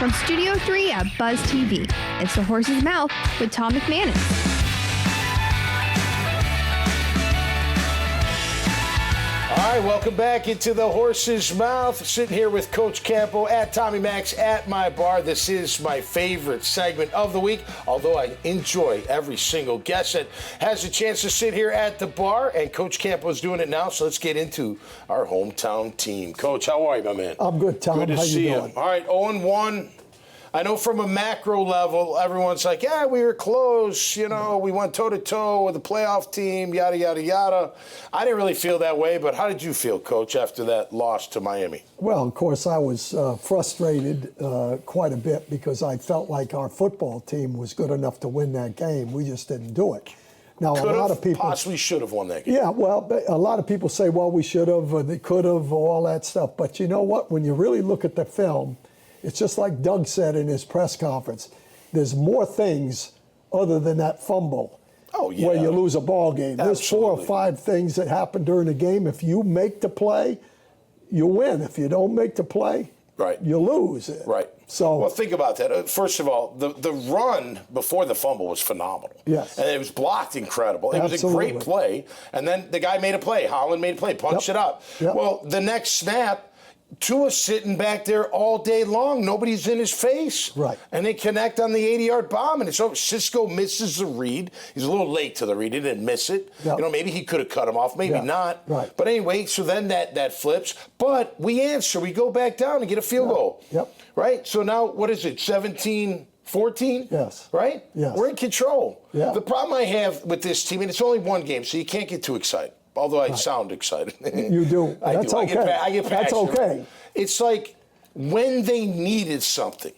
From Studio 3 at Buzz TV, it's The Horse's Mouth with Tom McManus. All right, welcome back into The Horse's Mouth. Sitting here with Coach Campo at Tommy Max at my bar. This is my favorite segment of the week, although I enjoy every single guest that has a chance to sit here at the bar, and Coach Campo is doing it now, so let's get into our hometown team. Coach, how are you, my man? I'm good, Tom. Good to how see you doing? All right, 0-1. I know from a macro level, everyone's like, yeah, we were close, you know, we went toe-to-toe with the playoff team, yada, yada, yada. I didn't really feel that way, but how did you feel, Coach, after that loss to Miami? Well, of course, I was frustrated quite a bit because I felt like our football team was good enough to win that game. We just didn't do it. Now, a lot of people possibly should have won that game. Yeah, well, a lot of people say, well, we should have, or they could have, or all that stuff. But you know what? When you really look at the film, it's just like Doug said in his press conference. There's more things other than that fumble where you lose a ball game. Absolutely. There's 4 or 5 things that happen during the game. If you make the play, you win. If you don't make the play, you lose. Right. So, well, think about that. First of all, the run before the fumble was phenomenal. Yes. And it was blocked incredible. It was a great play. And then the guy made a play. Holland made a play, punched it up. Yep. Well, the next snap, Tua's sitting back there all day long. Nobody's in his face. Right. And they connect on the 80-yard bomb, and it's over. Cisco misses the read. He's a little late to the read. He didn't miss it. Yep. You know, maybe he could have cut him off. Maybe not. Right. But anyway, so then that flips. But we answer. We go back down and get a field goal. Yep. Right? So now, what is it, 17-14? Yes. Right? Yes. We're in control. Yeah. The problem I have with this team, and it's only one game, so you can't get too excited. Although I sound excited. You do. That's okay. I get passionate. That's okay. It's like when they needed something,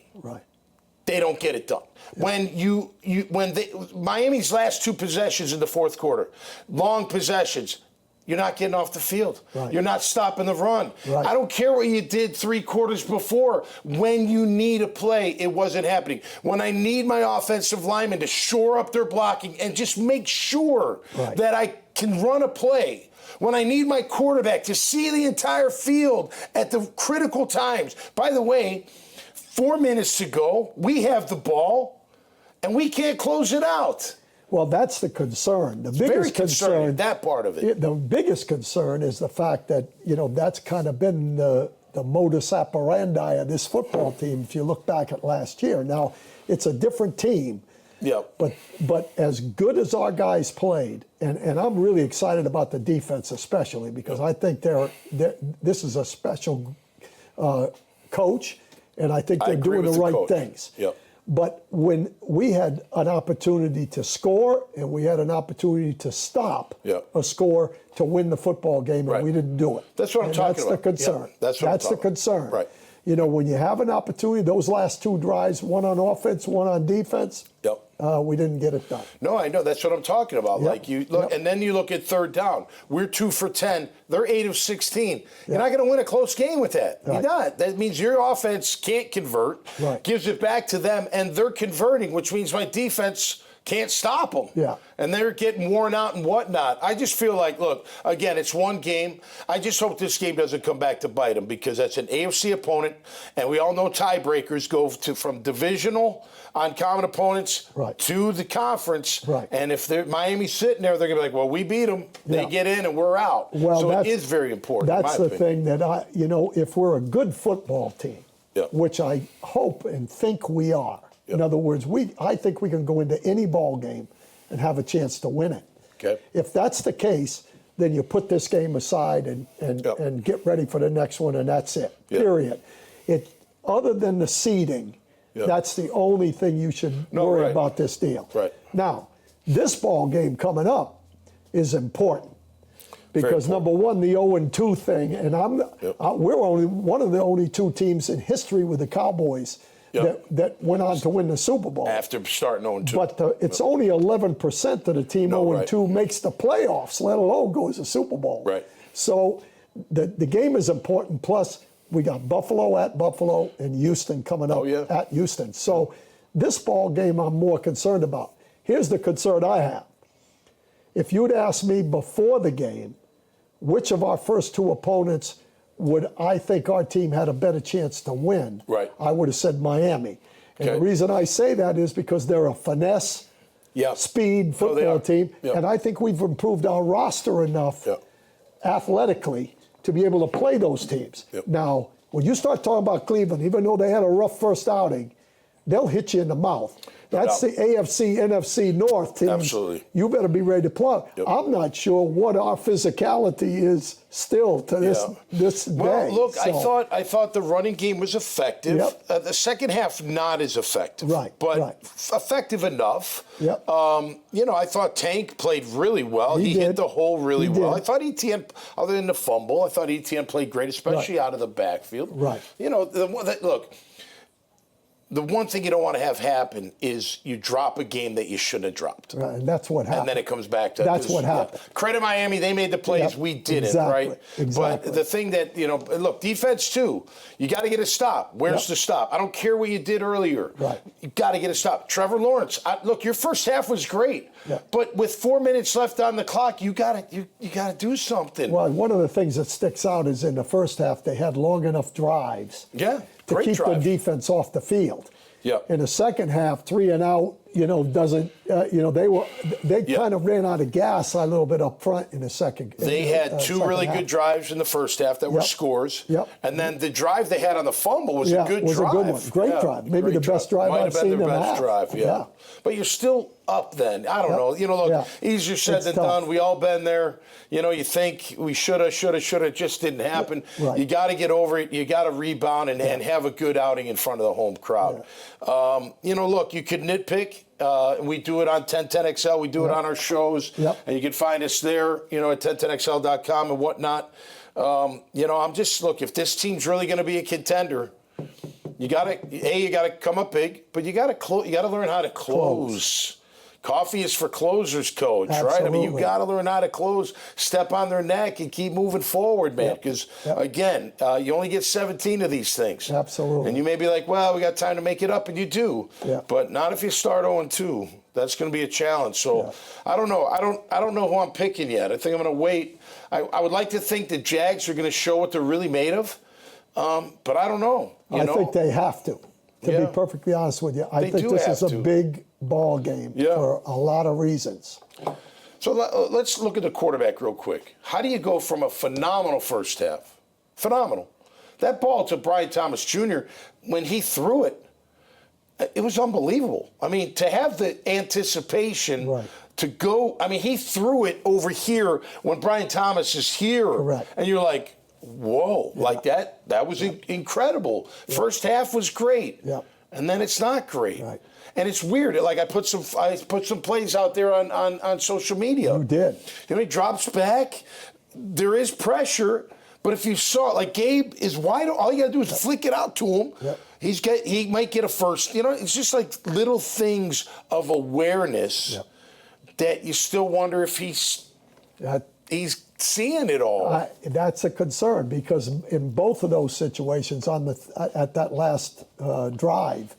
they don't get it done. Yeah. When Miami's last 2 possessions in the fourth quarter, long possessions, you're not getting off the field. Right. You're not stopping the run. Right. I don't care what you did 3 quarters before. When you need a play, it wasn't happening. When I need my offensive linemen to shore up their blocking and just make sure that I can run a play, when I need my quarterback to see the entire field at the critical times. By the way, 4 minutes to go, we have the ball, and we can't close it out. Well, that's the concern. The biggest very concern, that part of it. The biggest concern is the fact that, you know, that's kind of been the modus operandi of this football team if you look back at last year. Now, it's a different team. Yeah. But as good as our guys played, and I'm really excited about the defense especially because I think this is a special coach, and I think they're doing the right things. Yep. But when we had an opportunity to score and we had an opportunity to stop a score to win the football game, and we didn't do it. That's what I'm talking about. That's the concern. Yeah, that's the concern. Right. You know, when you have an opportunity, those last 2 drives, one on offense, one on defense, we didn't get it done. No, I know. That's what I'm talking about. Yep. Like you look, and then you look at third down. We're 2 for 10. They're 8 of 16. You're not going to win a close game with that. You're not. That means your offense can't convert. Gives it back to them, and they're converting, which means my defense can't stop them. Yeah. And they're getting worn out and whatnot. I just feel like, look, again, it's one game. I just hope this game doesn't come back to bite them because that's an AFC opponent, and we all know tiebreakers go from divisional on common opponents to the conference. And if Miami's sitting there, they're going to be like, well, we beat them. They get in and we're out. Well, so it is very important. That's the thing that if we're a good football team, which I hope and think we are, in other words, I think we can go into any ball game and have a chance to win it. Okay. If that's the case, then you put this game aside and get ready for the next one, and that's it. Period. Other than the seeding, that's the only thing you should worry about this deal. Now, this ball game coming up is important because number one, the 0-2 thing, and we're only one of the only 2 teams in history with the Cowboys that went on to win the Super Bowl. After starting 0-2. But it's only 11% of the team 0-2 makes the playoffs, let alone goes to Super Bowl. So the game is important. Plus, we got Buffalo at Buffalo and Houston coming up at Houston. So this ball game I'm more concerned about. Here's the concern I have. If you'd asked me before the game which of our first 2 opponents would I think our team had a better chance to win, Right. I would have said Miami. And Okay. the reason I say that is because they're a finesse, speed football team, and I think we've improved our roster enough athletically to be able to play those teams. Now, when you start talking about Cleveland, even though they had a rough first outing, they'll hit you in the mouth. That's the AFC, NFC North teams. Absolutely. You better be ready to play. I'm not sure what our physicality is still to this day. Well, look, I thought the running game was effective. The second half not as effective, but effective enough. I thought Tank played really well. He hit the hole really well. I thought Etienne, other than the fumble, I thought Etienne played great, especially out of the backfield. Look. The one thing you don't want to have happen is you drop a game that you shouldn't have dropped. Right, and that's what happened. And then it comes back to that's what happened. Credit Miami, they made the plays, we didn't, right? Exactly. But the thing that, look, defense too, you got to get a stop. Where's the stop? I don't care what you did earlier. You got to get a stop. Trevor Lawrence, look, your first half was great, but with 4 minutes left on the clock, you got to do something. Well, one of the things that sticks out is in the first half, they had long enough drives. To keep the defense off the field. In the second half, 3 and out, doesn't, they kind of ran out of gas a little bit up front in the second. They had two really good drives in the first half that were scores. And then the drive they had on the fumble was a good drive. A good one. Great drive. Maybe the best drive I've seen them have. Drive, But you're still up then. I don't know. Look, easier said than done. We all been there. You think we shoulda, it just didn't happen. You got to get over it. You got to rebound and have a good outing in front of the home crowd. Look, you could nitpick. We do it on 1010XL. We do it on our shows. And you can find us there, at 1010XL.com and whatnot. I'm just, look, if this team's really going to be a contender, you got to come up big, but you got to learn how to close. Coffee is for closers, coach, right? I mean, you got to learn how to close, step on their neck, and keep moving forward, man. Because, again, you only get 17 of these things. Absolutely. And you may be like, well, we got time to make it up, and you do. But not if you start 0-2. That's going to be a challenge. So I don't know. I don't know who I'm picking yet. I think I'm going to wait. I would like to think the Jags are going to show what they're really made of, but I don't know. I think they have to. To be perfectly honest with you, I think this is a big ball game for a lot of reasons. So let's look at the quarterback real quick. How do you go from a phenomenal first half, phenomenal, that ball to Brian Thomas Jr., when he threw it, it was unbelievable. I mean, to have the anticipation to go, I mean, he threw it over here when Brian Thomas is here. And you're like, whoa, like that was incredible. First half was great. And then it's not great. And it's weird. Like I put some plays out there on social media. You did. He drops back. There is pressure, but if you saw it, like Gabe is wide. All you got to do is flick it out to him. He might get a first. It's just like little things of awareness that you still wonder if he's seeing it all. That's a concern because in both of those situations at that last drive,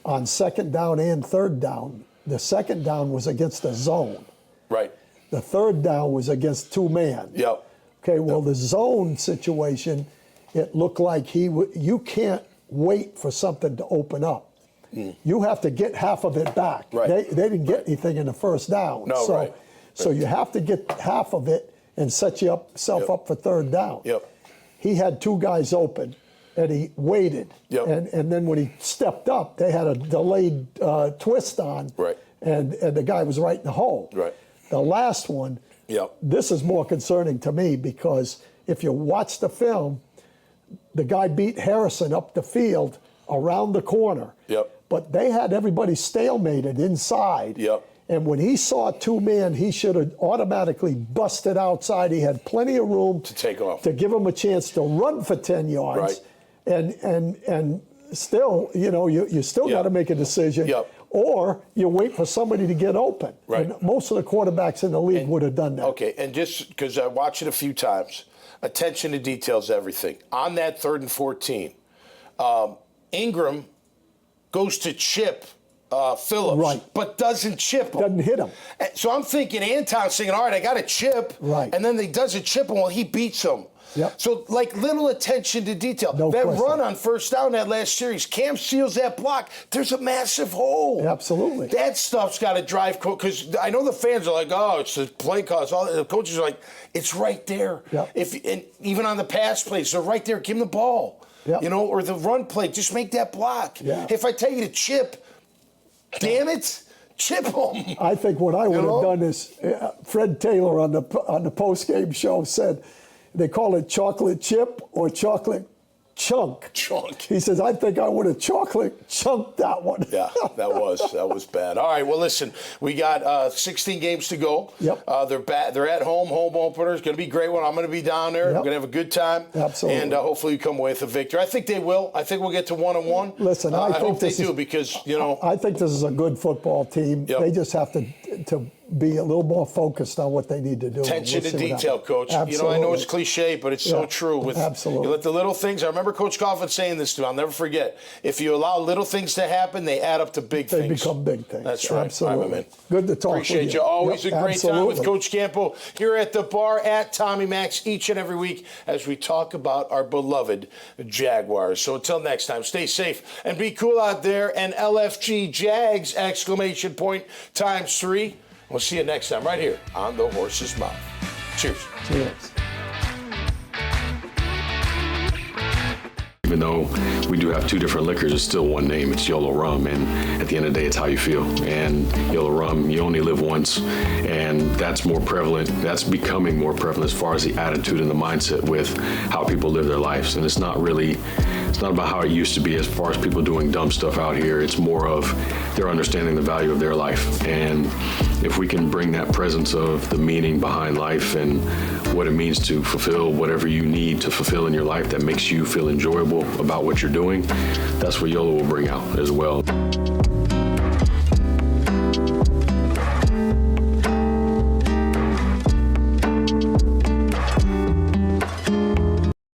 on second down and third down, the second down was against the zone. The third down was against two-man. Okay, well, the zone situation, it looked like you can't wait for something to open up. You have to get half of it back. They didn't get anything in the first down. So you have to get half of it and set yourself up for third down. He had two guys open, and he waited. And then when he stepped up, they had a delayed twist on, and the guy was right in the hole. The last one, this is more concerning to me because if you watch the film, the guy beat Harrison up the field around the corner. But they had everybody stalemated inside. And when he saw two-man, he should have automatically busted outside. He had plenty of room to take off, to give him a chance to run for 10 yards. And still, you still got to make a decision. Or you wait for somebody to get open. And most of the quarterbacks in the league would have done that. Okay, and just because I watched it a few times, attention to details, everything. On that 3rd and 14, Ingram goes to chip Phillips, but doesn't chip him. Doesn't hit him. So I'm thinking Anton's thinking, all right, I got to chip. And then he doesn't chip him. Well, he beats him. Yep. So, like, little attention to detail. No that question. run on first down that last series, Cam seals that block. There's a massive hole. Absolutely. That stuff's got to drive, because I know the fans are like, oh, it's the play calls. All the coaches are like, it's right there. Yep. And even on the pass plays, they're right there. Give him the ball. Yep. You know, or the run play, just make that block. Yeah. If I tell you to chip, damn it, chip them. I think what I would have done is Fred Taylor on the post-game show said they call it chocolate chip or chocolate chunk. He says, I think I would have chocolate chunked that one. Yeah, that was bad. All right, well, listen, we got 16 games to go. Yep. They're at home opener. It's going to be a great one. I'm going to be down there. Yep. We're going to have a good time. Absolutely. And hopefully you come away with a victory. I think they will. I think we'll get to 1-1. Listen, I hope they do, because, you know. I think this is a good football team. Yep. They just have to be a little more focused on what they need to do. Attention to detail, Coach. Absolutely. You know, I know it's cliche, but it's so true. Absolutely. You let the little things. I remember Coach Coughlin saying this to me. I'll never forget. If you allow little things to happen, they add up to big things. They become big things. That's right. Absolutely. All right, man. Good to talk Appreciate with you. Always a great time with absolutely. Coach Campo here at the bar at Tommy Max each and every week as we talk about our beloved Jaguars. So until next time, stay safe and be cool out there. And LFG Jags ! !3. We'll see you next time right here on The Horse's Mouth. Cheers. Cheers. Even though we do have two different liquors, it's still one name. It's Yolo Rum, and at the end of the day, it's how you feel. And Yolo Rum, you only live once, and that's more prevalent. That's becoming more prevalent as far as the attitude and the mindset with how people live their lives. And it's not about how it used to be as far as people doing dumb stuff out here. It's more of their understanding the value of their life. And if we can bring that presence of the meaning behind life and what it means to fulfill whatever you need to fulfill in your life that makes you feel enjoyable about what you're doing, that's what YOLO will bring out as well.